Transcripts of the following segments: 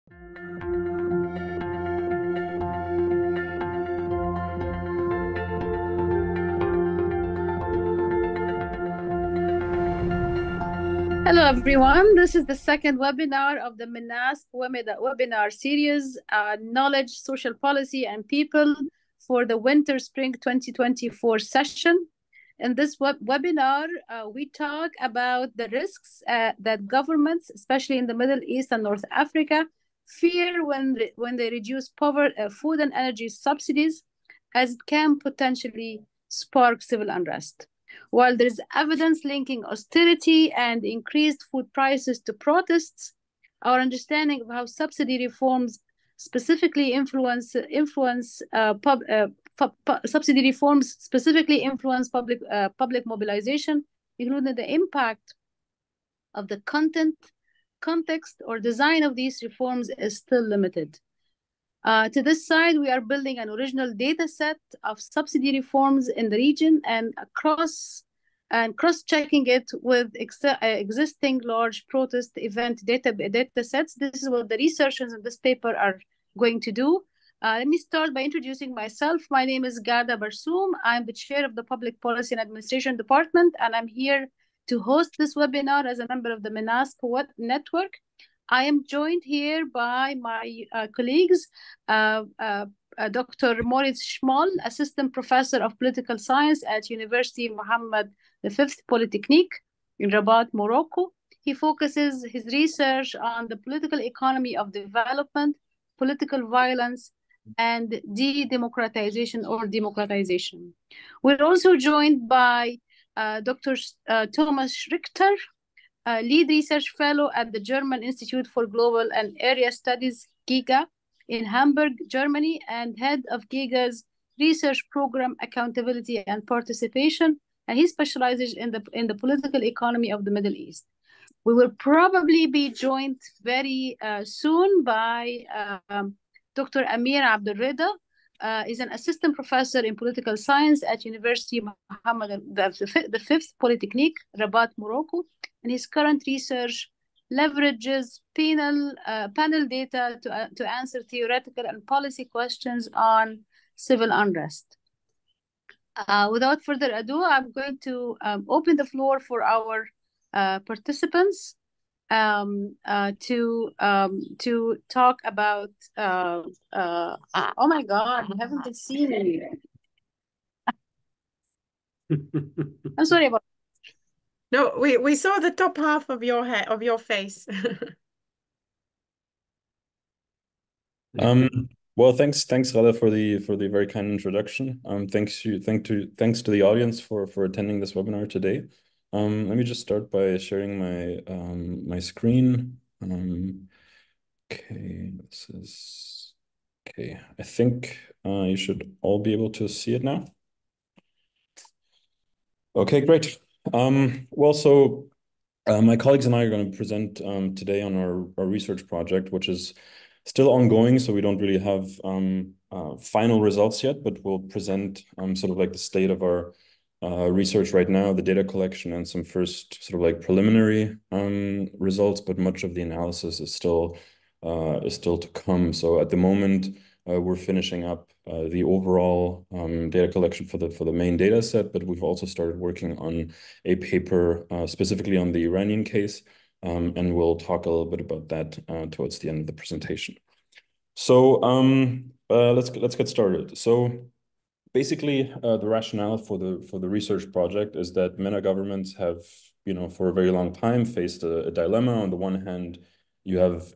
Hello, everyone. This is the second webinar of the MENASP Webinar Series, Knowledge, Social Policy, and People for the Winter-Spring 2024 session. In this webinar, we talk about the risks that governments, especially in the Middle East and North Africa, fear when they reduce food and energy subsidies, as it can potentially spark civil unrest. While there is evidence linking austerity and increased food prices to protests, our understanding of how subsidy reforms specifically influence public mobilization, including the impact of the context, or design of these reforms, is still limited. To this side, we are building an original data set of subsidy reforms in the region and cross-checking it with existing large protest event data sets. This is what the researchers in this paper are going to do. Let me start by introducing myself. My name is Ghada Barsoum. I'm the chair of the Public Policy and Administration Department, and I'm here to host this webinar as a member of the MENASP network. I am joined here by my colleagues, Dr. Moritz Schmoll, Assistant Professor of Political Science at University Mohammed V Polytechnique in Rabat, Morocco. He focuses his research on the political economy of development, political violence, and de-democratization or democratization. We're also joined by Dr. Thomas Richter, lead research fellow at the German Institute for Global and Area Studies, GIGA, in Hamburg, Germany, and head of GIGA's research program Accountability and Participation, and he specializes in the political economy of the Middle East. We will probably be joined very soon by Dr. Amir Abdul Reda. Is an assistant professor in political science at University Mohammed V Polytechnique, Rabat, Morocco, and his current research leverages panel data to answer theoretical and policy questions on civil unrest. Without further ado, I'm going to open the floor for our participants to talk about oh my God, you haven't been seeing me. I'm sorry about No, we saw the top half of your head, of your face. Well, thanks Ghada for the very kind introduction. Thanks to the audience for attending this webinar today. Let me just start by sharing my screen. Okay, this is okay. I think you should all be able to see it now. Okay, great. Well, so my colleagues and I are going to present today on our research project, which is still ongoing, so we don't really have final results yet, but we'll present sort of like the state of our research right now, the data collection, and some first sort of like preliminary results, but much of the analysis is still to come. So at the moment, we're finishing up the overall data collection for the main data set, but we've also started working on a paper specifically on the Iranian case, and we'll talk a little bit about that towards the end of the presentation. So let's get started. So basically, the rationale for the research project is that MENA governments have, for a very long time faced a dilemma. On the one hand, you have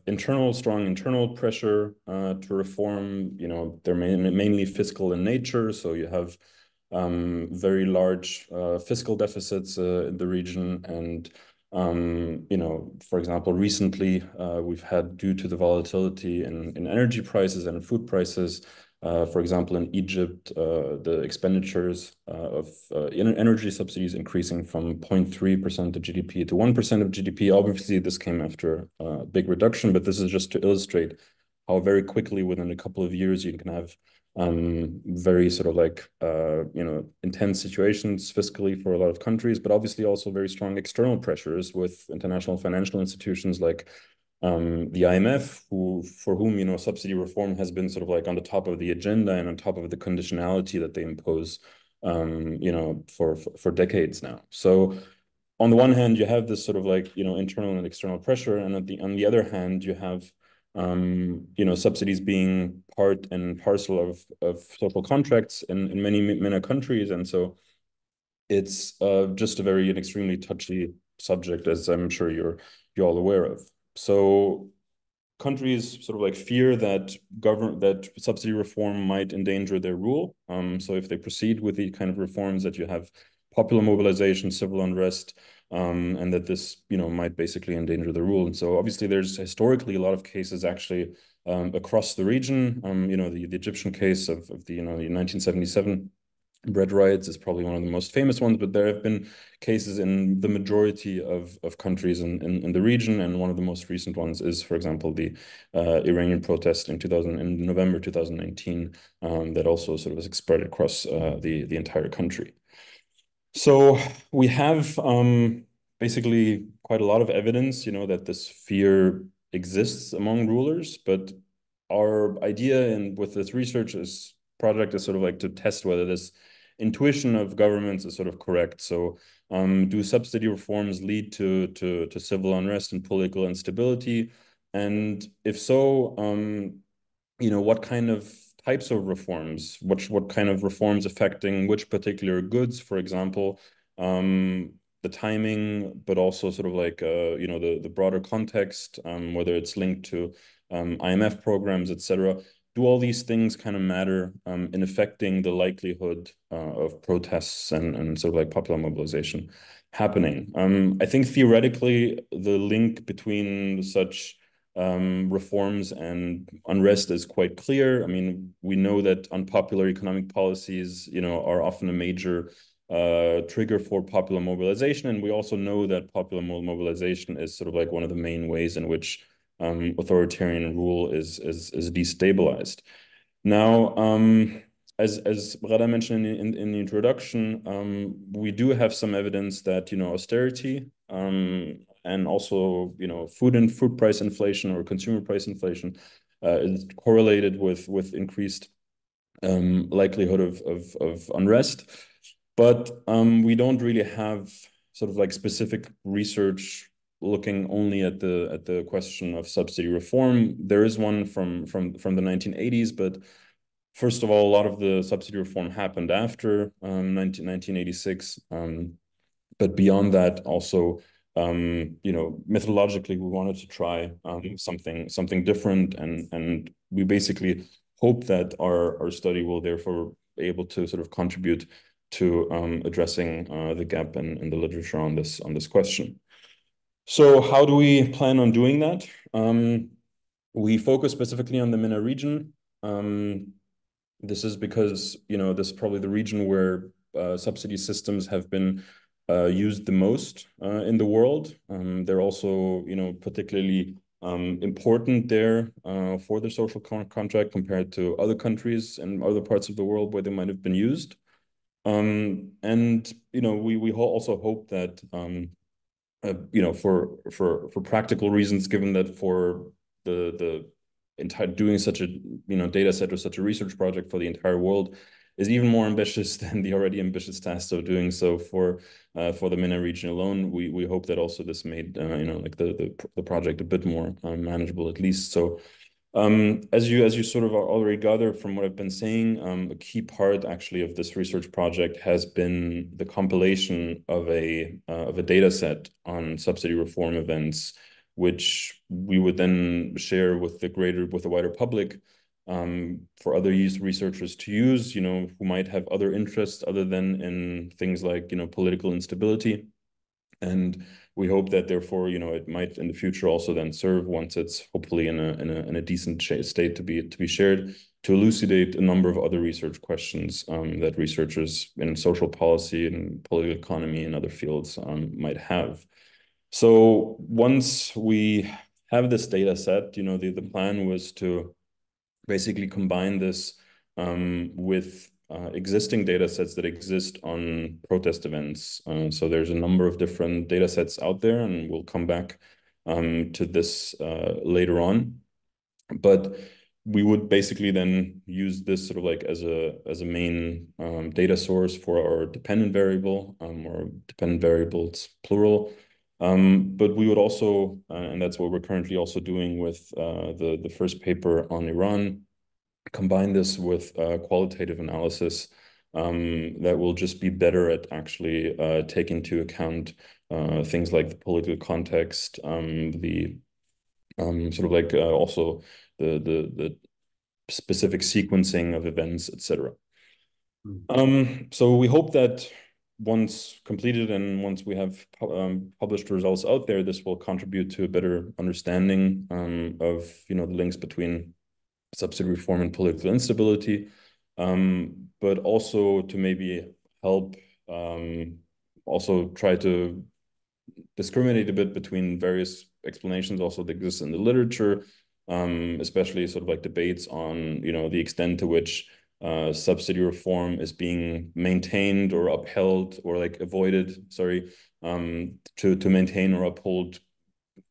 strong internal pressure to reform. They're mainly fiscal in nature, so you have very large fiscal deficits in the region. And for example, recently we've had, due to the volatility in energy prices and food prices, for example, in Egypt, the expenditures of energy subsidies increasing from 0.3% of GDP to 1% of GDP. Obviously, this came after a big reduction, but this is just to illustrate how very quickly, within a couple of years, you can have very sort of like, intense situations fiscally for a lot of countries, but obviously also very strong external pressures with international financial institutions like the IMF, for whom, you know, subsidy reform has been sort of like on the top of the agenda and on top of the conditionality that they impose, you know, for decades now. So on the one hand, you have this sort of like, you know, internal and external pressure, and on the other hand, you have, you know, subsidies being part and parcel of social contracts in many MENA countries, and so it's just an extremely touchy subject, as I'm sure you're all aware of. So countries sort of like fear that subsidy reform might endanger their rule. So if they proceed with the kind of reforms that you have popular mobilization, civil unrest, and that this, you know, might basically endanger the rule. And so obviously there's historically a lot of cases actually across the region. You know, the Egyptian case of the, you know, the 1977 bread riots is probably one of the most famous ones, but there have been cases in the majority of countries in the region, and one of the most recent ones is, for example, the Iranian protest in November 2019 that also sort of was spread across the entire country. So we have basically quite a lot of evidence, you know, that this fear exists among rulers, but our idea with this research project is sort of like to test whether this intuition of governments is sort of correct. So do subsidy reforms lead to civil unrest and political instability? And if so, you know, what kind of types of reforms, what kind of reforms affecting which particular goods, for example, the timing, but also sort of like, you know, the broader context, whether it's linked to IMF programs, etc. Do all these things kind of matter in affecting the likelihood of protests and sort of like popular mobilization happening? I think theoretically, the link between such reforms and unrest is quite clear. I mean, we know that unpopular economic policies, you know, are often a major trigger for popular mobilization, and we also know that popular mobilization is sort of like one of the main ways in which authoritarian rule is destabilized. Now, as Ghada mentioned in the introduction, we do have some evidence that, you know, austerity and also, you know, food price inflation or consumer price inflation is correlated with increased likelihood of unrest. But we don't really have sort of like specific research looking only at the question of subsidy reform. There is one from the 1980s, but first of all, a lot of the subsidy reform happened after 1986. But beyond that, also, you know, methodologically, we wanted to try something different, and we basically hope that our study will therefore be able to sort of contribute to addressing the gap in the literature on this question. So how do we plan on doing that? We focus specifically on the MENA region. This is because, you know, this is probably the region where subsidy systems have been used the most in the world. They're also, you know, particularly important there for the social contract compared to other countries and other parts of the world where they might have been used. And, you know, we also hope that, you know, for practical reasons, given that for the entire doing such a, you know, data set or such a research project for the entire world is even more ambitious than the already ambitious task of doing so for the MENA region alone. We hope that also this made you know, like the project a bit more manageable at least. So as you sort of already gathered from what I've been saying, a key part actually of this research project has been the compilation of a data set on subsidy reform events, which we would then share with the wider public for other researchers to use, you know, who might have other interests other than in things like, you know, political instability. And we hope that therefore, you know, it might in the future also then serve, once it's hopefully in a decent state to be shared, to elucidate a number of other research questions that researchers in social policy and political economy and other fields might have. So once we have this data set, you know, the plan was to basically combine this with existing data sets that exist on protest events. So there's a number of different data sets out there, and we'll come back to this later on. But we would basically then use this sort of like as a main data source for our dependent variable, or dependent variables plural. But we would also, and that's what we're currently also doing with the first paper on Iran, combine this with qualitative analysis that will just be better at actually taking into account things like the political context, the sort of like also the specific sequencing of events, etc. So we hope that once completed and once we have published results out there, this will contribute to a better understanding of the links between subsidy reform and political instability, but also to maybe help also try to discriminate a bit between various explanations also that exist in the literature, especially sort of like debates on the extent to which subsidy reform is being maintained or upheld or like avoided, to maintain or uphold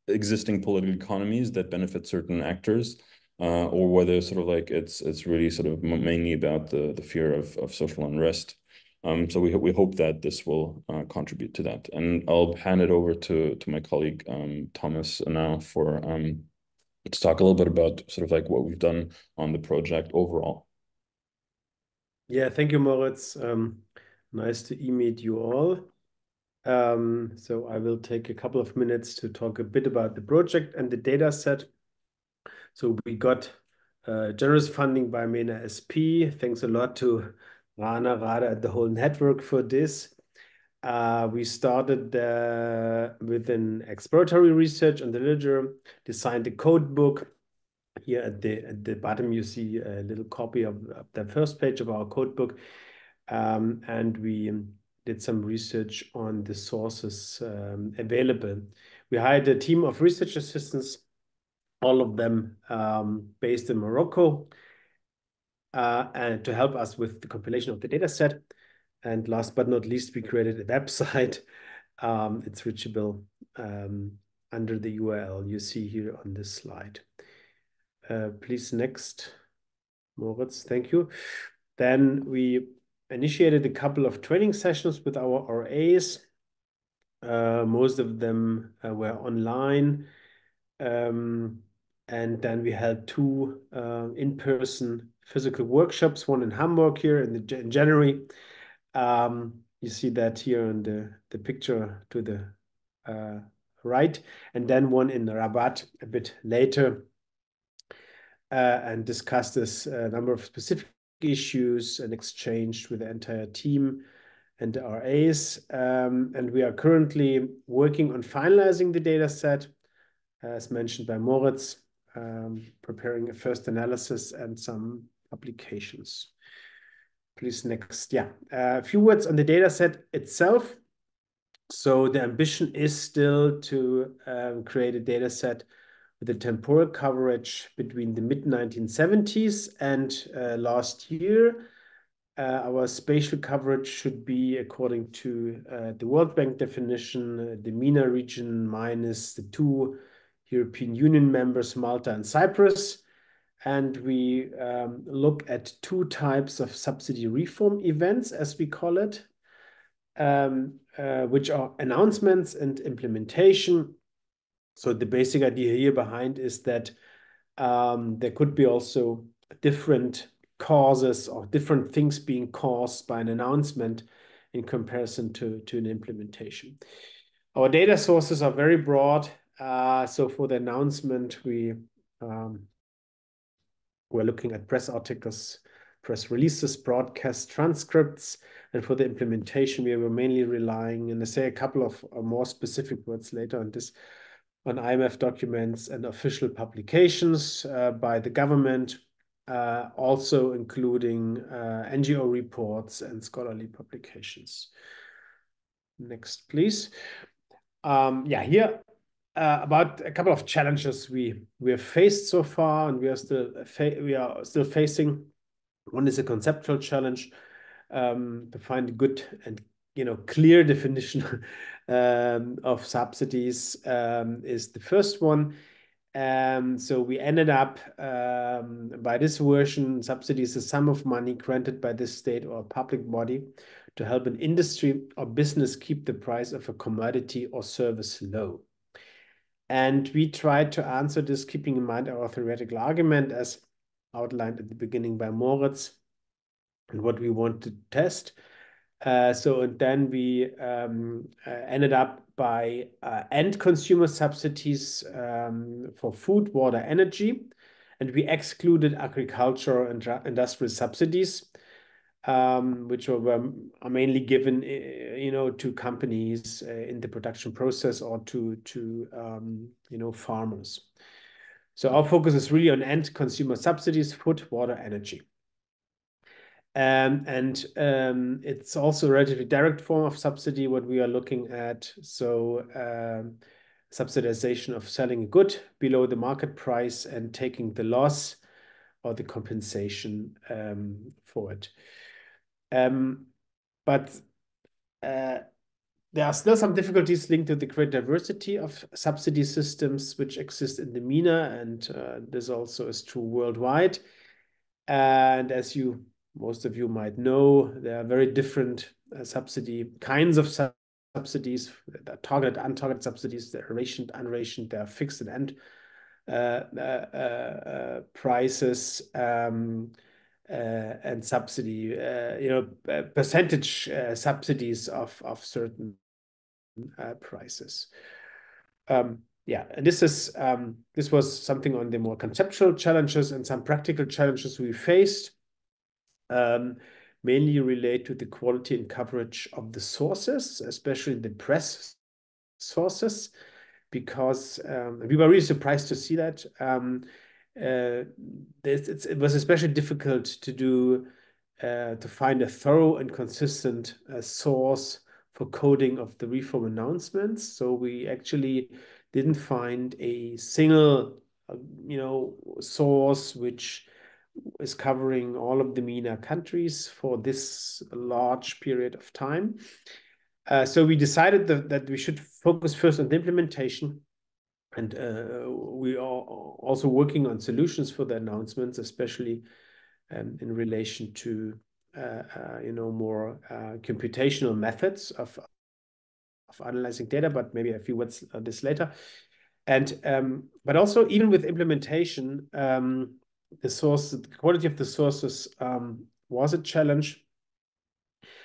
existing political economies that benefit certain actors, or whether sort of like it's really sort of mainly about the fear of social unrest. So we hope that this will contribute to that. And I'll hand it over to my colleague Thomas now for to talk a little bit about sort of like what we've done on the project overall. Yeah, thank you, Moritz. Nice to meet you all. So I will take a couple of minutes to talk a bit about the project and the data set. So we got generous funding by MENASP. Thanks a lot to Rana, Ghada, and the whole network for this. We started with an exploratory research on the literature, designed a code book. Here at the bottom, you see a little copy of the first page of our code book. And we did some research on the sources available. We hired a team of research assistants, all of them based in Morocco, and to help us with the compilation of the data set. And last but not least, we created a website. It's reachable under the URL you see here on this slide. Please next, Moritz, thank you. Then we initiated a couple of training sessions with our RAs. Most of them were online. And then we had two in-person physical workshops, one in Hamburg here in January. You see that here on the picture to the right, and then one in Rabat a bit later, and discussed this number of specific issues and exchanged with the entire team and the RAs. And we are currently working on finalizing the data set, as mentioned by Moritz, preparing a first analysis and some publications. Please next. Yeah, a few words on the data set itself. So the ambition is still to create a data set with a temporal coverage between the mid-1970s and last year. Our spatial coverage should be, according to the World Bank definition, the MENA region minus the two European Union members, Malta and Cyprus. And we look at two types of subsidy reform events, as we call it, which are announcements and implementation. So the basic idea here behind is that there could be also different causes or different things being caused by an announcement in comparison to an implementation. Our data sources are very broad. So for the announcement, we're looking at press articles, press releases, broadcast transcripts. And for the implementation, we were mainly relying, and I say a couple of more specific words later on this, on IMF documents and official publications by the government, also including NGO reports and scholarly publications. Next, please. Yeah, here about a couple of challenges we have faced so far, and we are still facing. One is a conceptual challenge to find a good and clear definition of subsidies is the first one. So we ended up by this version, subsidies is a sum of money granted by the state or public body to help an industry or business keep the price of a commodity or service low. And we tried to answer this, keeping in mind our theoretical argument as outlined at the beginning by Moritz and what we want to test. And then we ended up by end consumer subsidies for food, water, energy, and we excluded agricultural and industrial subsidies, which are mainly given, to companies in the production process or to farmers. So our focus is really on end consumer subsidies, food, water, energy. It's also a relatively direct form of subsidy, what we are looking at. So subsidization of selling a good below the market price and taking the loss or the compensation for it. But there are still some difficulties linked to the great diversity of subsidy systems which exist in the MENA, and this also is true worldwide. And as most of you might know, there are very different kinds of subsidies. There are targeted, untargeted subsidies. There are rationed, unrationed. There are fixed and end prices and subsidy. Percentage subsidies of certain prices. Yeah, and this was something on the more conceptual challenges, and some practical challenges we faced mainly relate to the quality and coverage of the sources, especially the press sources, because we were really surprised to see that. It was especially difficult to find a thorough and consistent source for coding of the reform announcements. So we actually didn't find a single, source which is covering all of the MENA countries for this large period of time. So we decided that we should focus first on the implementation, and we are also working on solutions for the announcements, especially in relation to more computational methods of analyzing data, but maybe a few words on this later. And but also, even with implementation, the quality of the sources was a challenge,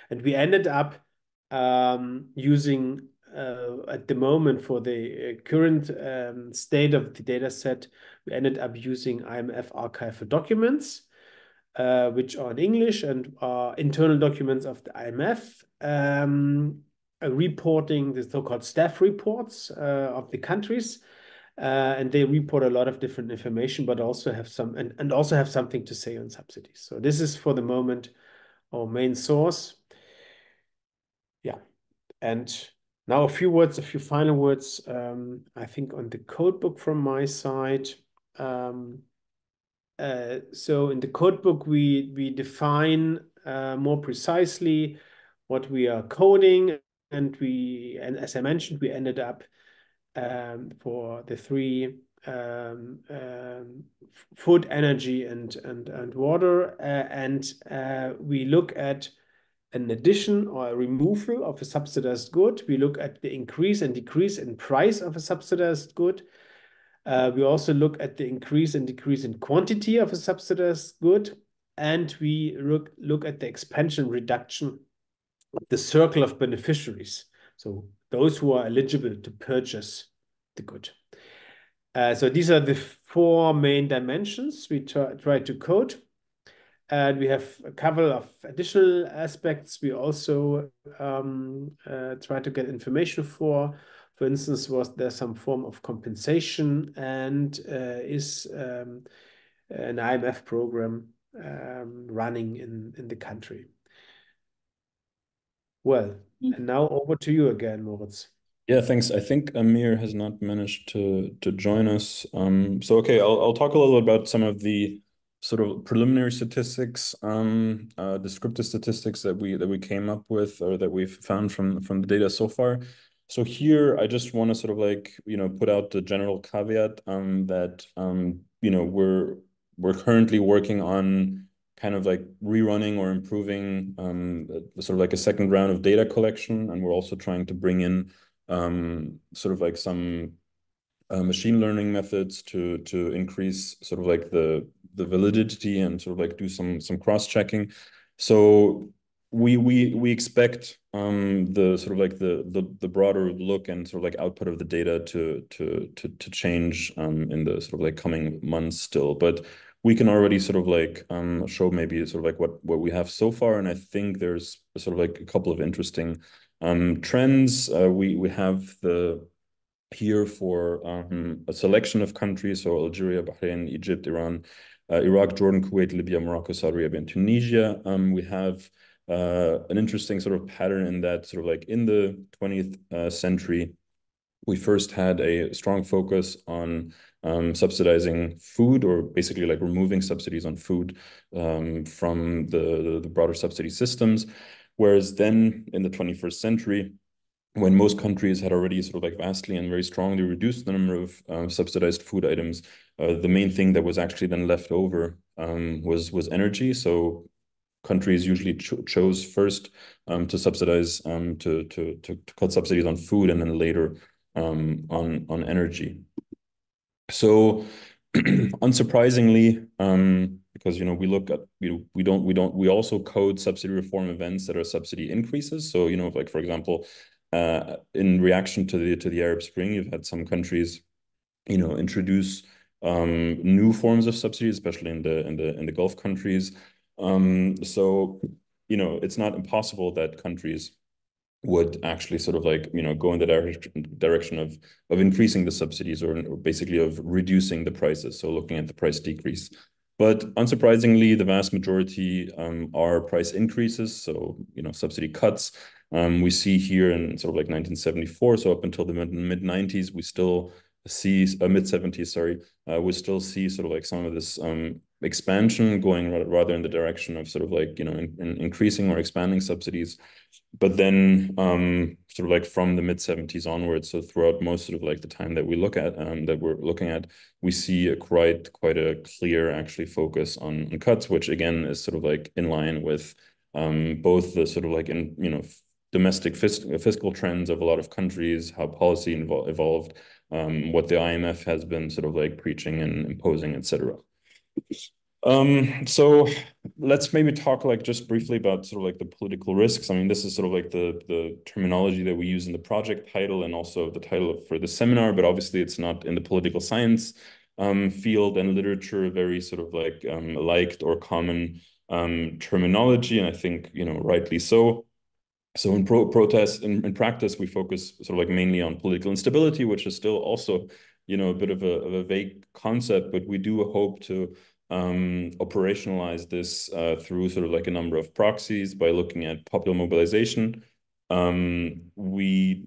and we ended up using at the moment, for the current state of the data set, we ended up using IMF archive for documents, which are in English and are internal documents of the IMF, reporting the so-called staff reports of the countries. And they report a lot of different information, but also have something to say on subsidies. So this is for the moment our main source. Yeah, and now a few final words, I think, on the codebook from my side. So in the codebook, we define more precisely what we are coding, and as I mentioned, we ended up for the three food, energy, and water, and we look at an addition or a removal of a subsidized good. We look at the increase and decrease in price of a subsidized good. We also look at the increase and decrease in quantity of a subsidized good, and we look at the expansion reduction of the circle of beneficiaries. So those who are eligible to purchase the good. So these are the four main dimensions we try to code. And we have a couple of additional aspects we also try to get information for. For instance, was there some form of compensation, and is an IMF program running in the country? Well, and now over to you again, Moritz. Yeah, thanks. I think Amir has not managed to join us. So okay, I'll talk a little about some of the sort of preliminary statistics, descriptive statistics that we came up with, or that we've found from the data so far. So here, I just want to sort of like, put out the general caveat that, we're currently working on kind of like rerunning or improving sort of like a second round of data collection. And we're also trying to bring in sort of like some machine learning methods to increase sort of like the validity and sort of like do some cross-checking. So we expect the sort of like the broader look and sort of like output of the data to change in the sort of like coming months still. But we can already sort of like show maybe sort of like what we have so far, and I think there's sort of like a couple of interesting trends. We have here for a selection of countries, so Algeria, Bahrain, Egypt, Iran, Iraq, Jordan, Kuwait, Libya, Morocco, Saudi Arabia, and Tunisia. We have an interesting sort of pattern in that sort of like in the 20th century, we first had a strong focus on subsidizing food, or basically like removing subsidies on food from the broader subsidy systems. Whereas then in the 21st century, when most countries had already sort of like vastly and very strongly reduced the number of subsidized food items, the main thing that was actually then left over was energy. So countries usually chose first to subsidize to cut subsidies on food, and then later on energy. So unsurprisingly, because we look at we also code subsidy reform events that are subsidy increases. So like for example, in reaction to the Arab Spring, you've had some countries introduce new forms of subsidy, especially in the Gulf countries. So it's not impossible that countries would actually sort of like go in the direction of increasing the subsidies, or basically of reducing the prices, so looking at the price decrease. But unsurprisingly, the vast majority are price increases, so subsidy cuts. We see here in sort of like 1974, so up until the mid 90s, we still see mid 70s, sorry, we still see sort of like some of this expansion going rather in the direction of sort of like increasing or expanding subsidies. But then sort of like from the mid 70s onwards, so throughout most of like the time that we look at that we're looking at, we see a quite a clear actually focus on cuts, which again is sort of like in line with both the sort of like domestic fiscal trends of a lot of countries, how policy evolved, what the IMF has been sort of like preaching and imposing, etc. So let's maybe talk like just briefly about sort of like the political risks. I mean, this is sort of like the terminology that we use in the project title and also the title for the seminar, but obviously it's not in the political science field and literature, very sort of like liked or common terminology, and I think rightly so. So in in practice, we focus sort of like mainly on political instability, which is still also a bit of a vague concept, but we do hope to operationalize this through sort of like a number of proxies by looking at popular mobilization. We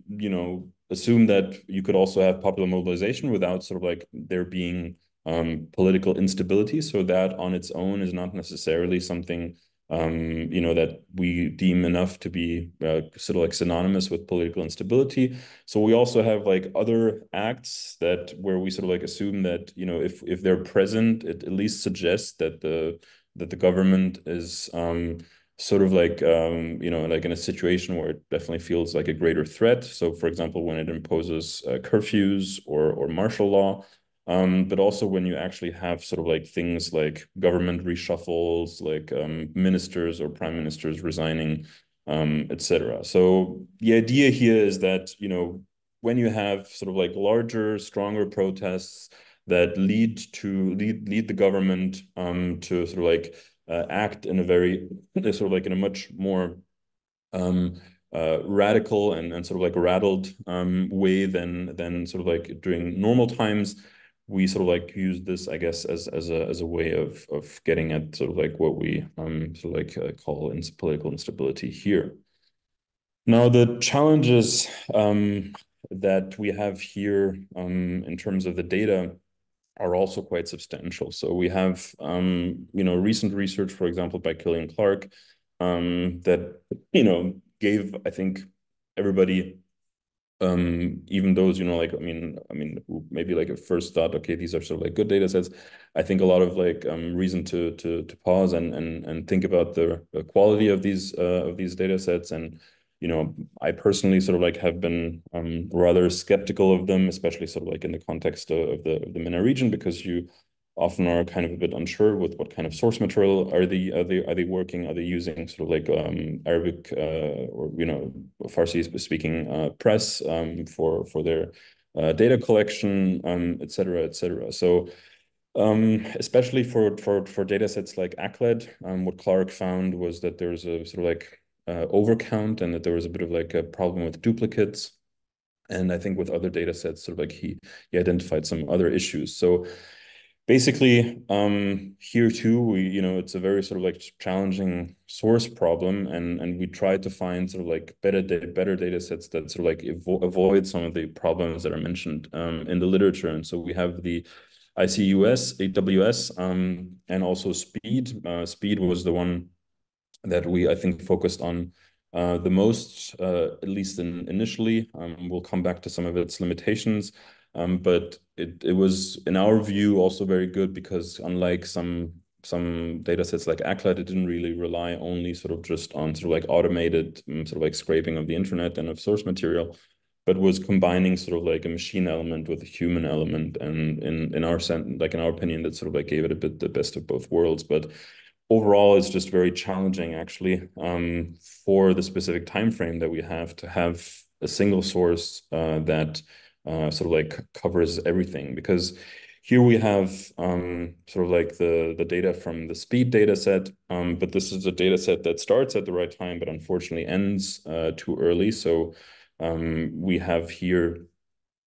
assume that you could also have popular mobilization without sort of like there being political instability. So that on its own is not necessarily something that we deem enough to be sort of like synonymous with political instability. So we also have like other acts where we sort of like assume that if they're present, it at least suggests that the government is sort of like like in a situation where it definitely feels like a greater threat. So for example, when it imposes curfews or martial law. But also when you actually have sort of like things like government reshuffles, like ministers or prime ministers resigning, etc. So the idea here is that, when you have sort of like larger, stronger protests that lead the government to sort of like act in a very sort of like in a much more radical and sort of like rattled way than sort of like during normal times, we sort of like use this, I guess, as a way of getting at sort of like what we sort of like call political instability here. Now, the challenges that we have here in terms of the data are also quite substantial. So we have recent research, for example, by Killian Clark, that gave, I think, everybody even those, you know, like, I mean, who maybe like at first thought, okay, these are sort of like good data sets. I think a lot of like reason to pause and think about the quality of these data sets. And, you know, I personally sort of like have been rather skeptical of them, especially sort of like in the context of the MENA region, because you often are kind of a bit unsure with what kind of source material are they working? Are they using sort of like Arabic or, you know, Farsi speaking press for their data collection, et cetera, et cetera. So especially for data sets like ACLED, what Clark found was that there's a sort of like overcount, and that there was a bit of like a problem with duplicates. And I think with other data sets, sort of like he identified some other issues. So basically, here too, you know, it's a very sort of like challenging source problem, and we try to find sort of like better data sets that sort of like avoid some of the problems that are mentioned in the literature. And so we have the ICUS, AWS, and also Speed. Speed was the one that we, I think, focused on the most, at least initially. We'll come back to some of its limitations. But it was, in our view, also very good because unlike some data sets like ACLED, it didn't really rely only sort of just on sort of like automated sort of like scraping of the internet and of source material, but was combining sort of like a machine element with a human element. And in our opinion, that sort of like gave it a bit the best of both worlds. But overall, it's just very challenging, actually, for the specific time frame that we have to have a single source that sort of like covers everything. Because here we have sort of like the data from the Speed data set, but this is a data set that starts at the right time, but unfortunately ends too early. So we have here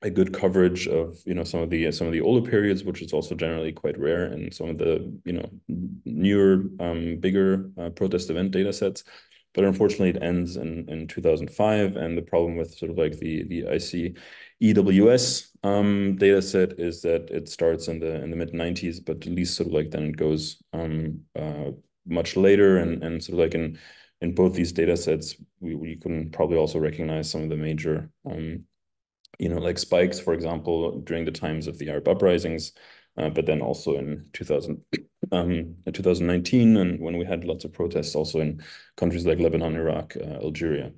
a good coverage of, you know, some of the older periods, which is also generally quite rare, and some of the, you know, newer bigger protest event data sets. But unfortunately, it ends in 2005, and the problem with sort of like the ICEWS data set is that it starts in the mid 90s, but at least sort of like then it goes much later, and sort of like in both these data sets, we can probably also recognize some of the major you know, like spikes, for example, during the times of the Arab uprisings, but then also in 2019, and when we had lots of protests also in countries like Lebanon, Iraq, Algeria.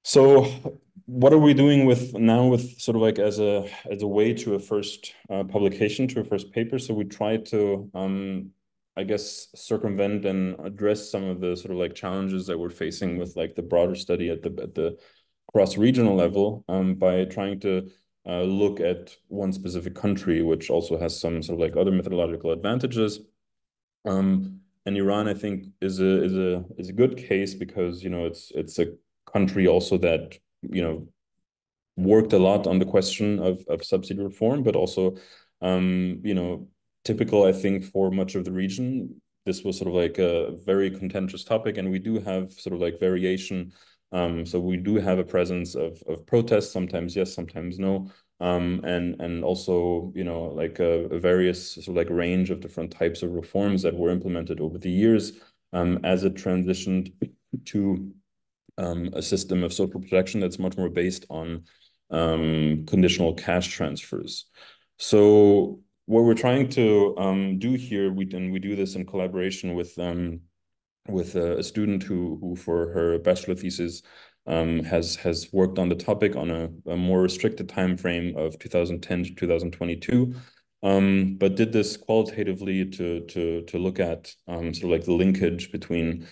So what are we doing now with sort of like as a way to a first publication, to a first paper? So we try to I guess circumvent and address some of the sort of like challenges that we're facing with like the broader study at the cross-regional level by trying to look at one specific country, which also has some sort of like other methodological advantages. And Iran, I think, is a good case because, you know, it's a country also that, you know, worked a lot on the question of subsidy reform, but also, you know, typical, I think, for much of the region, this was sort of like a very contentious topic, and we do have sort of like variation. So we do have a presence of protests, sometimes yes, sometimes no. And also, you know, like a various sort of like range of different types of reforms that were implemented over the years as it transitioned to a system of social protection that's much more based on conditional cash transfers. So what we're trying to do here, we do this in collaboration with a student who for her bachelor thesis has worked on the topic on a more restricted time frame of 2010 to 2022, but did this qualitatively to look at sort of like the linkage between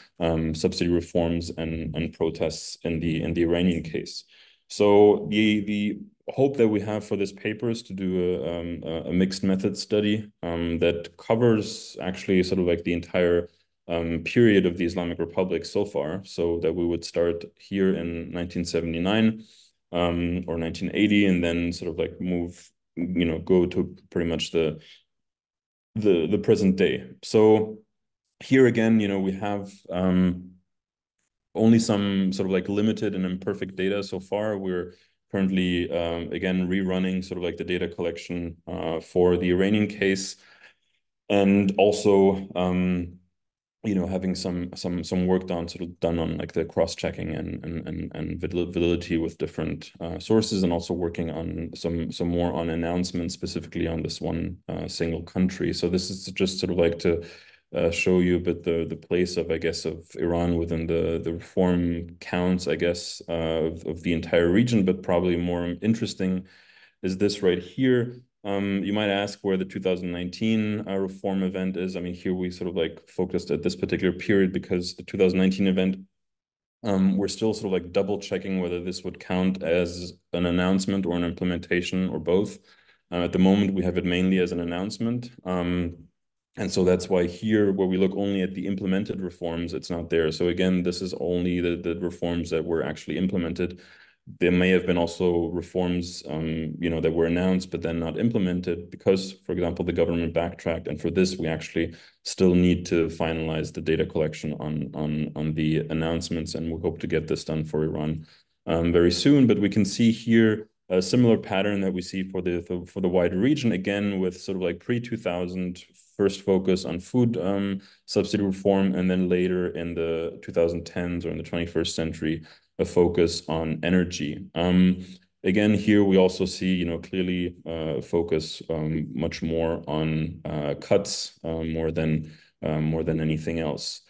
subsidy reforms and protests in the Iranian case. So the hope that we have for this paper is to do a mixed method study that covers actually sort of like the entire period of the Islamic Republic so far, so that we would start here in 1979 or 1980, and then sort of like move, you know, go to pretty much the present day. So here again, you know, we have only some sort of like limited and imperfect data so far. We're currently again rerunning sort of like the data collection for the Iranian case, and also having some work done on like the cross-checking and validity with different sources, and also working on some more on announcements specifically on this one single country. So this is just sort of like to show you a bit the place of, I guess, of Iran within the reform counts, I guess, of the entire region. But probably more interesting is this right here. You might ask where the 2019 reform event is. I mean, here we sort of like focused at this particular period because the 2019 event, we're still sort of like double checking whether this would count as an announcement or an implementation or both. At the moment, we have it mainly as an announcement. And so that's why here, where we look only at the implemented reforms, it's not there. So again, this is only the reforms that were actually implemented. There may have been also reforms, that were announced but then not implemented because, for example, the government backtracked. And for this, we actually still need to finalize the data collection on the announcements, and we hope to get this done for Iran very soon. But we can see here a similar pattern that we see for the wider region, again with sort of like pre-2000 first focus on food subsidy reform, and then later in the 2010s or in the 21st century, a focus on energy. Again, here we also see, clearly focus much more on cuts more than anything else.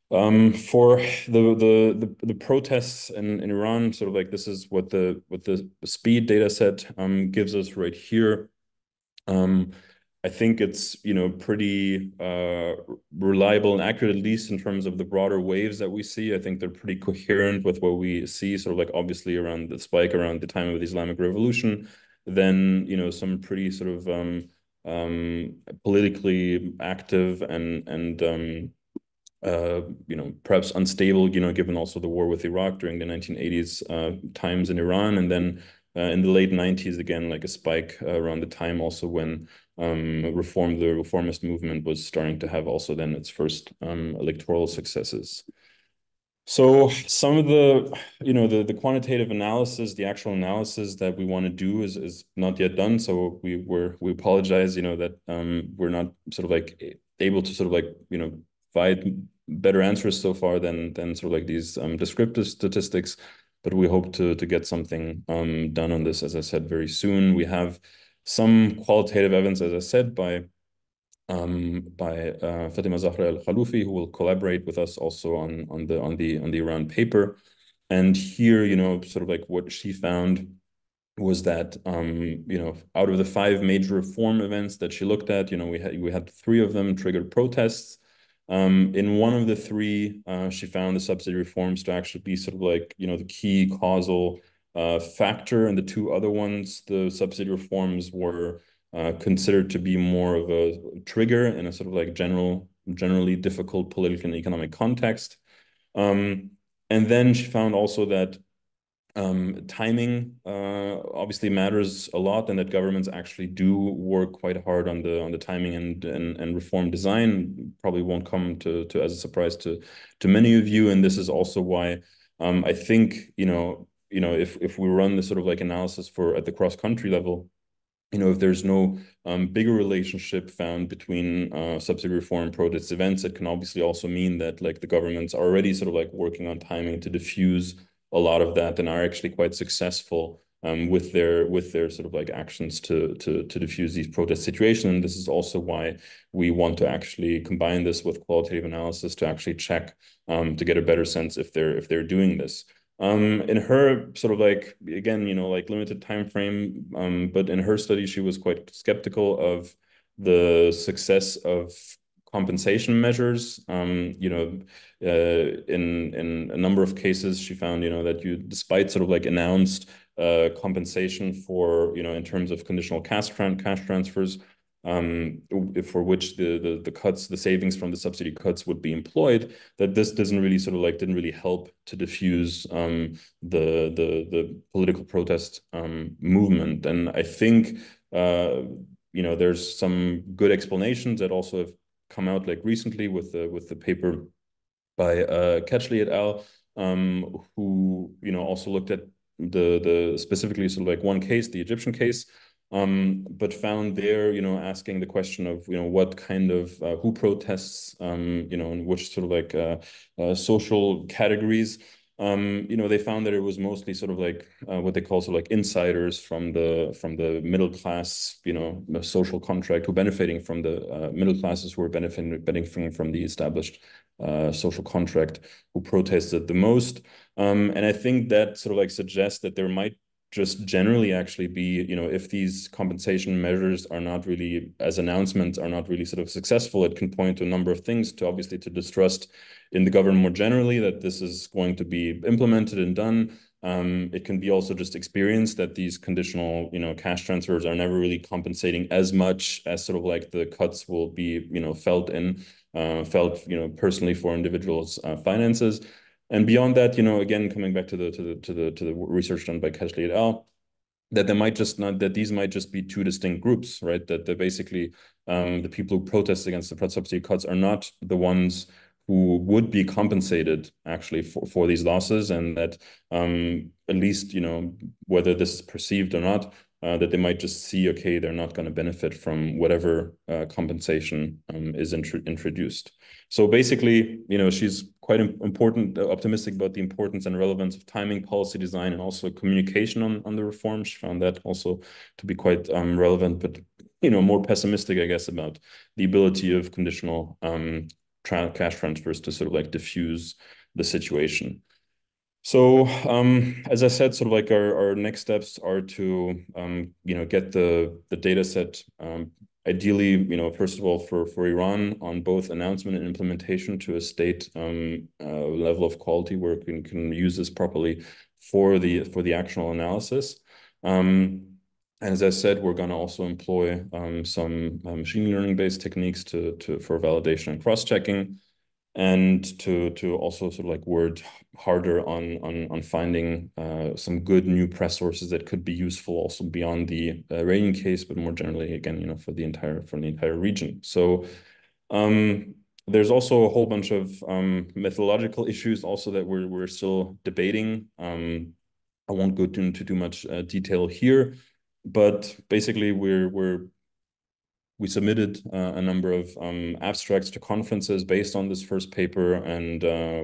For the protests in Iran, sort of like this is what the speed data set gives us right here. I think it's pretty reliable and accurate, at least in terms of the broader waves that we see. I think they're pretty coherent with what we see, sort of like obviously around the spike around the time of the Islamic Revolution, then some pretty sort of politically active and perhaps unstable, given also the war with Iraq during the 1980s times in Iran, and then in the late 90s again, like a spike around the time also when the reformist movement was starting to have also then its first electoral successes. So some of the, the quantitative analysis, the actual analysis that we want to do is not yet done. So we apologize, that we're not sort of like able to sort of like, provide better answers so far than sort of like these descriptive statistics, but we hope to get something done on this, as I said, very soon. We have some qualitative evidence, as I said, by Fatima Zahra Al-Khaloufi, who will collaborate with us also on the Iran paper. And here, sort of like what she found was that out of the 5 major reform events that she looked at, we had 3 of them triggered protests. In one of the 3, she found the subsidy reforms to actually be sort of like, the key causal factor. And the 2 other ones, the subsidy reforms were considered to be more of a trigger in a sort of like generally difficult political and economic context. And then she found also that timing obviously matters a lot, and that governments actually do work quite hard on the timing and reform design. Probably won't come to as a surprise to many of you, and this is also why I think if we run this sort of like analysis at the cross-country level, if there's no bigger relationship found between subsidy reform and protest events, it can obviously also mean that like the governments are already sort of like working on timing to diffuse a lot of that, and are actually quite successful with their sort of like actions to diffuse these protest situations. And this is also why we want to actually combine this with qualitative analysis to actually check to get a better sense if they're doing this. In her sort of like, again, like limited time frame, but in her study, she was quite skeptical of the success of compensation measures. In a number of cases, she found, that despite sort of like announced compensation for, in terms of conditional cash transfers, for which the savings from the subsidy cuts would be employed, that this didn't really help to diffuse the political protest movement. And I think there's some good explanations that also have come out like recently with the paper by Ketchley et al., who also looked at the specifically sort of like one case, the Egyptian case, but found there, asking the question of, what kind of, who protests, in which sort of like social categories. They found that it was mostly sort of like what they call sort of like insiders from the middle class, the social contract, who are benefiting from the middle classes, who are benefiting from the established social contract, who protested the most. And I think that sort of like suggests that there might just generally actually be, if these compensation measures are not really, as announcements, are not really sort of successful, it can point to a number of things, to obviously to distrust in the government more generally, that this is going to be implemented and done. It can be also just experience that these conditional, cash transfers are never really compensating as much as sort of like the cuts will be, felt personally for individuals' finances. And beyond that, again, coming back to the research done by Keshley et al., that these might just be two distinct groups, right? That basically the people who protest against the subsidy cuts are not the ones who would be compensated actually for these losses, and that at least, whether this is perceived or not, that they might just see, okay, they're not going to benefit from whatever compensation is introduced. So basically, she's quite optimistic about the importance and relevance of timing, policy design, and also communication on the reform. She found that also to be quite relevant, but more pessimistic, I guess, about the ability of conditional cash transfers to sort of like diffuse the situation. So as I said, sort of like our next steps are to get the data set, ideally, first of all, for Iran, on both announcement and implementation to a state level of quality where we can use this properly for the actional analysis. And as I said, we're going to also employ some machine learning based techniques for validation and cross-checking, and to also sort of like work harder on finding some good new press sources that could be useful also beyond the Iranian case, but more generally, again, for the entire region. So there's also a whole bunch of methodological issues also that we're still debating. I won't go into too much detail here, but basically we submitted a number of abstracts to conferences based on this first paper, and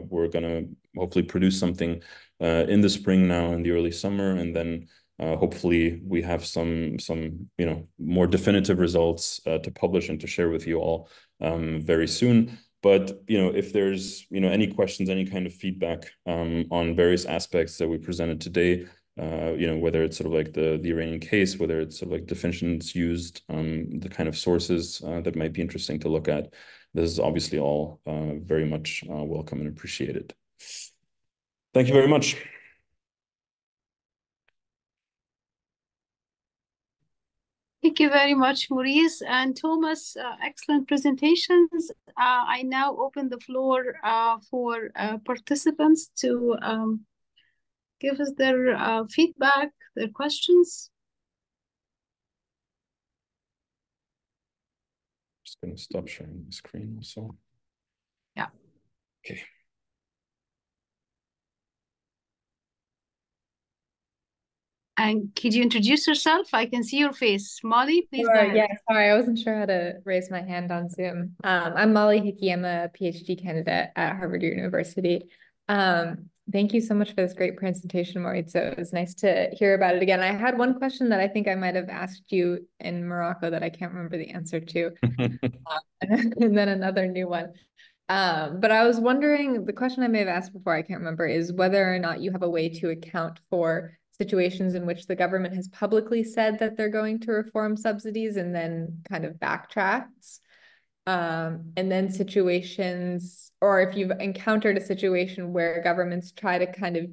we're going to hopefully produce something in the spring now, in the early summer, and then hopefully we have some more definitive results to publish and to share with you all very soon. But if there's any questions, any kind of feedback on various aspects that we presented today, whether it's sort of like the Iranian case, whether it's sort of like definitions used, the kind of sources that might be interesting to look at, this is obviously all very much welcome and appreciated. Thank you very much. Thank you very much, Maurice and Thomas. Excellent presentations. I now open the floor for participants to give us their feedback, their questions. Just going to stop sharing the screen also. Yeah. Okay. And could you introduce yourself? I can see your face. Molly, please go ahead. Yeah, sorry, I wasn't sure how to raise my hand on Zoom. I'm Molly Hickey. I'm a PhD candidate at Harvard University. Thank you so much for this great presentation, Moritz. So it was nice to hear about it again. I had one question that I think I might have asked you in Morocco that I can't remember the answer to, and then another new one. But I was wondering, the question I may have asked before, I can't remember, is whether or not you have a way to account for situations in which the government has publicly said that they're going to reform subsidies and then kind of backtracks. And then situations, or if you've encountered a situation where governments try to kind of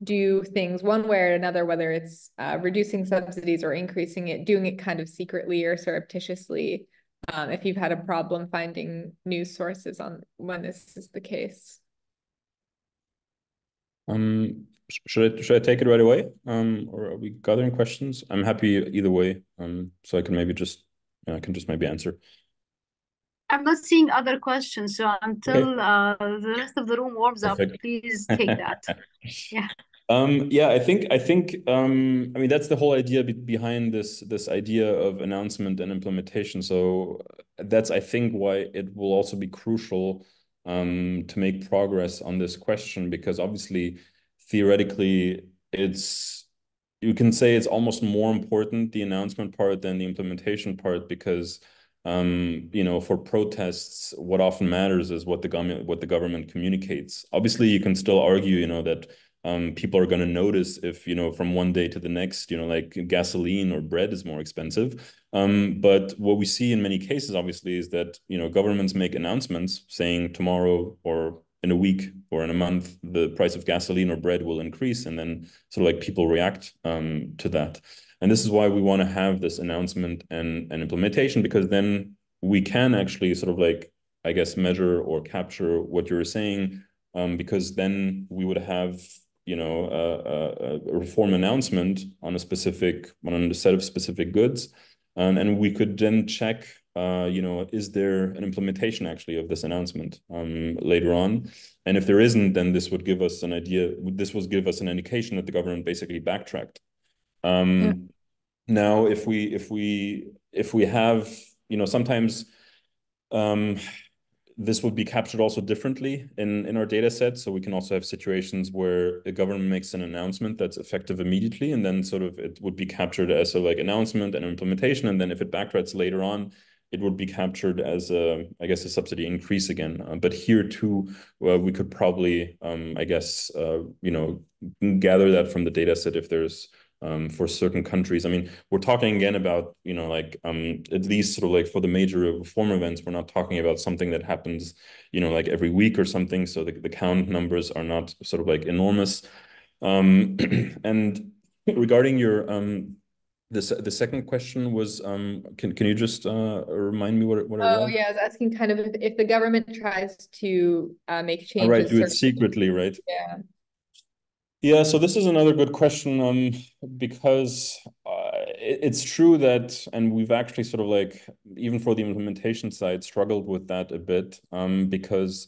do things one way or another, whether it's reducing subsidies or increasing it, doing it kind of secretly or surreptitiously, if you've had a problem finding news sources on when this is the case. Should I take it right away? Or are we gathering questions? I'm happy either way. So I can maybe just maybe answer. I'm not seeing other questions, so until the rest of the room warms up, please take that. Yeah. Yeah, I think I mean that's the whole idea behind this idea of announcement and implementation. So that's, I think, why it will also be crucial to make progress on this question, because obviously theoretically you can say it's almost more important, the announcement part, than the implementation part, because for protests, what often matters is what the government communicates. Obviously, you can still argue, that people are going to notice if, from one day to the next, like gasoline or bread is more expensive. But what we see in many cases, obviously, is that, governments make announcements saying tomorrow or in a week or in a month, the price of gasoline or bread will increase. And then sort of like people react to that. And this is why we want to have this announcement and implementation, because then we can actually sort of like, I guess, measure or capture what you're saying, because then we would have, a reform announcement on a set of specific goods. And we could then check, is there an implementation actually of this announcement later on? And if there isn't, then this would give us an idea. This would give us an indication that the government basically backtracked. Now, if we have, sometimes this would be captured also differently in our data set. So we can also have situations where the government makes an announcement that's effective immediately, and then sort of it would be captured as a like announcement and implementation. And then if it backtracks later on, it would be captured as I guess, a subsidy increase again. But here too, we could probably, I guess, gather that from the data set if there's for certain countries. I mean, we're talking again about, at least sort of like for the major reform events, we're not talking about something that happens, like every week or something. So the count numbers are not sort of like enormous. And regarding your the second question was, can you just remind me what it was? Oh yeah, I was asking kind of if the government tries to make changes. All right, do it secretly, right? Yeah. Yeah, so this is another good question, because it's true that, and we've actually sort of like, even for the implementation side, struggled with that a bit, because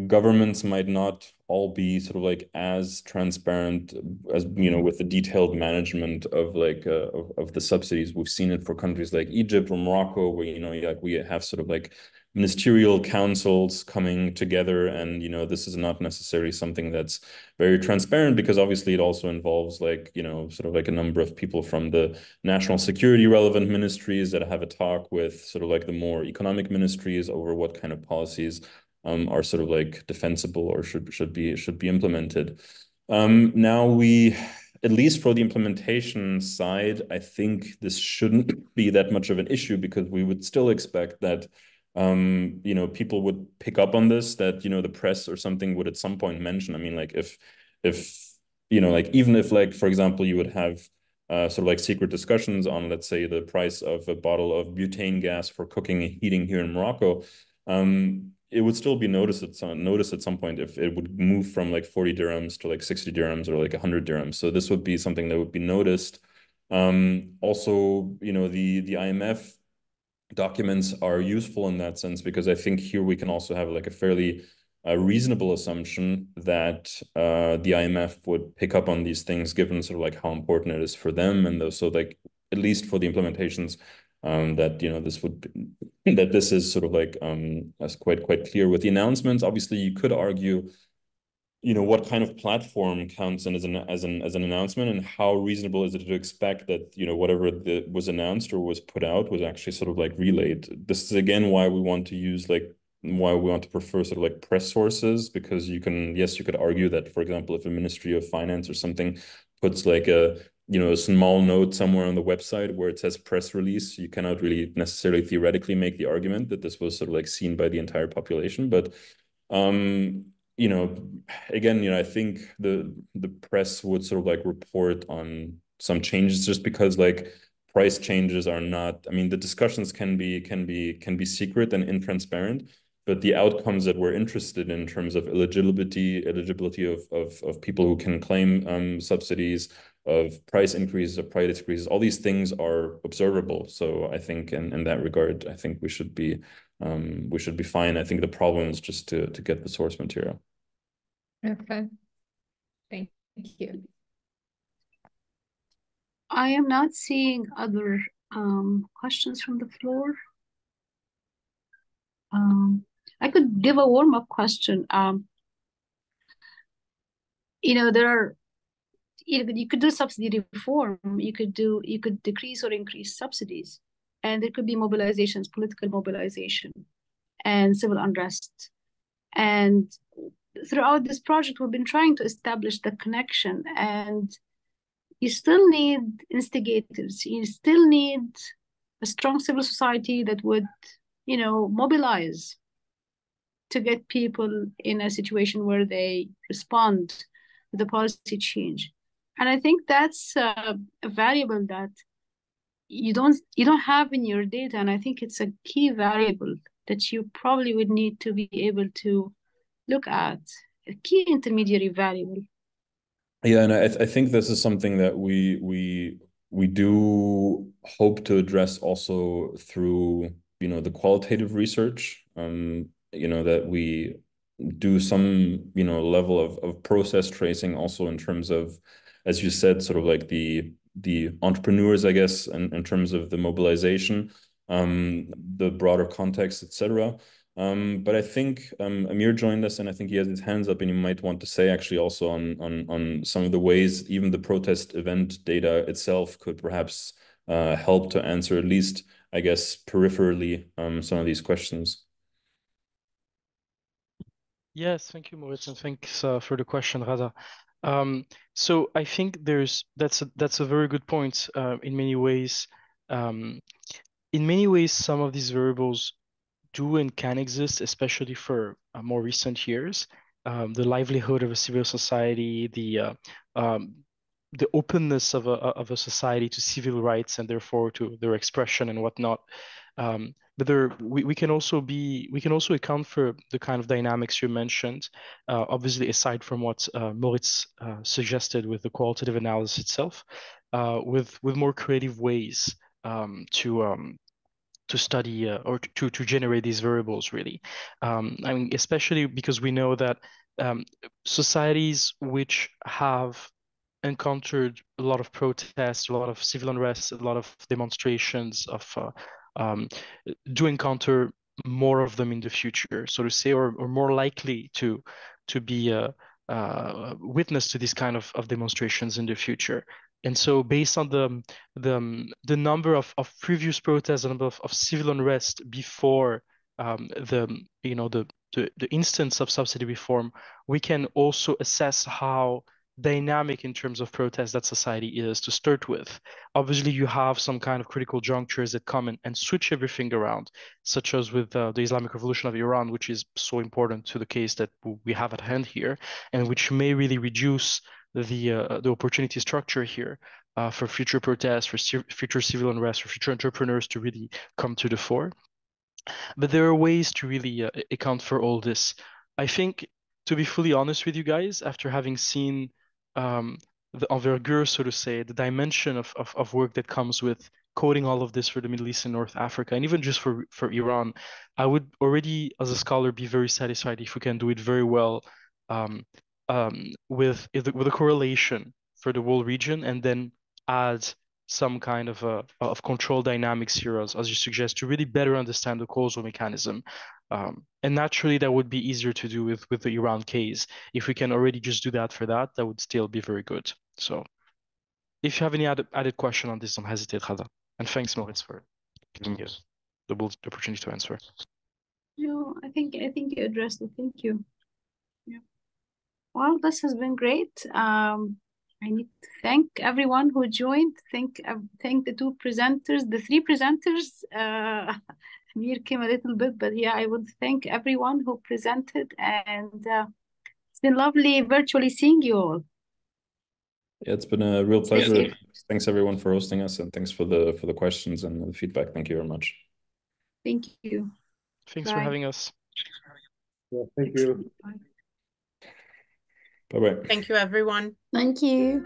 governments might not all be sort of like as transparent as, with the detailed management of like of the subsidies. We've seen it for countries like Egypt or Morocco, where, like we have sort of like ministerial councils coming together, and this is not necessarily something that's very transparent, because obviously it also involves like, sort of like a number of people from the national security relevant ministries that have a talk with sort of like the more economic ministries over what kind of policies are sort of like defensible or should be implemented. Now at least for the implementation side, I think this shouldn't be that much of an issue, because we would still expect that people would pick up on this, that the press or something would at some point mention. I mean, like if like even if, like, for example, you would have sort of like secret discussions on, let's say, the price of a bottle of butane gas for cooking and heating here in Morocco, it would still be noticed at some point if it would move from like 40 dirhams to like 60 dirhams or like 100 dirhams. So this would be something that would be noticed. Also, the IMF documents are useful in that sense, because I think here we can also have like a fairly reasonable assumption that the IMF would pick up on these things, given sort of like how important it is for them, and so like at least for the implementations, that this is sort of like as quite clear. With the announcements, obviously you could argue, what kind of platform counts in as an announcement, and how reasonable is it to expect that, whatever was announced or was put out was actually sort of like relayed. This is again why we want to prefer sort of like press sources, because you could argue that, for example, if a Ministry of Finance or something puts like a small note somewhere on the website where it says press release, you cannot really necessarily theoretically make the argument that this was sort of like seen by the entire population. But again, I think the press would sort of like report on some changes, just because like price changes are not, I mean, the discussions can be secret and intransparent, but the outcomes that we're interested in terms of eligibility of people who can claim subsidies, of price increases, of price decreases, all these things are observable. So I think in that regard, I think we should be fine. I think the problem is just to get the source material. Okay. Thank you. Thank you. I am not seeing other questions from the floor. I could give a warm-up question. There are, you could do subsidy reform. You could decrease or increase subsidies, and there could be mobilizations, political mobilization, and civil unrest. And throughout this project, we've been trying to establish the connection, and you still need instigators. You still need a strong civil society that would, mobilize to get people in a situation where they respond to the policy change. And I think that's a variable that you don't have in your data, and I think it's a key variable that you probably would need to be able to look at, a key intermediary variable. Yeah, and I think this is something that we do hope to address also through the qualitative research. That we do some level of process tracing also in terms of, as you said, sort of like the entrepreneurs, I guess, in terms of the mobilization, the broader context, etc. But I think Amir joined us, and I think he has his hands up, and you might want to say actually also on some of the ways even the protest event data itself could perhaps help to answer, at least, I guess, peripherally, some of these questions. Yes, thank you, Moritz, and thanks for the question, Ghada. So I think that's a very good point in many ways. In many ways, some of these variables do and can exist, especially for more recent years. The livelihood of a civil society, the openness of a society to civil rights and therefore to their expression and whatnot. But we can also account for the kind of dynamics you mentioned. Obviously, aside from what Moritz suggested with the qualitative analysis itself, with more creative ways to study or to generate these variables, really. I mean, especially because we know that societies which have encountered a lot of protests, a lot of civil unrest, a lot of demonstrations do encounter more of them in the future, so to say, or more likely to be witness to these kind of demonstrations in the future. And so based on the number of previous protests, the number of civil unrest before the instance of subsidy reform, we can also assess how dynamic in terms of protest that society is to start with. Obviously, you have some kind of critical junctures that come in and switch everything around, such as with the Islamic Revolution of Iran, which is so important to the case that we have at hand here, and which may really reduce the opportunity structure here for future protests, for future civil unrest, for future entrepreneurs to really come to the fore. But there are ways to really account for all this. I think, to be fully honest with you guys, after having seen the envergure, so to say, the dimension of work that comes with coding all of this for the Middle East and North Africa, and even just for Iran, I would already, as a scholar, be very satisfied if we can do it very well with a correlation for the whole region, and then add some kind of control dynamics here, as you suggest, to really better understand the causal mechanism. And naturally, that would be easier to do with the Iran case. If we can already just do that for that, that would still be very good. So if you have any added question on this, don't hesitate, Ghada. And thanks, Moritz, for giving me the opportunity to answer. No, I think you addressed it. Thank you. Yeah. Well, this has been great. I need to thank everyone who joined. Thank the two presenters, the three presenters. Amir came a little bit, but yeah, I would thank everyone who presented, and it's been lovely virtually seeing you all. Yeah, it's been a real pleasure. Thanks everyone for hosting us, and thanks for the questions and the feedback. Thank you very much. Thank you. Thanks for having us. Yeah, thank you. Bye. Bye-bye. Thank you, everyone. Thank you.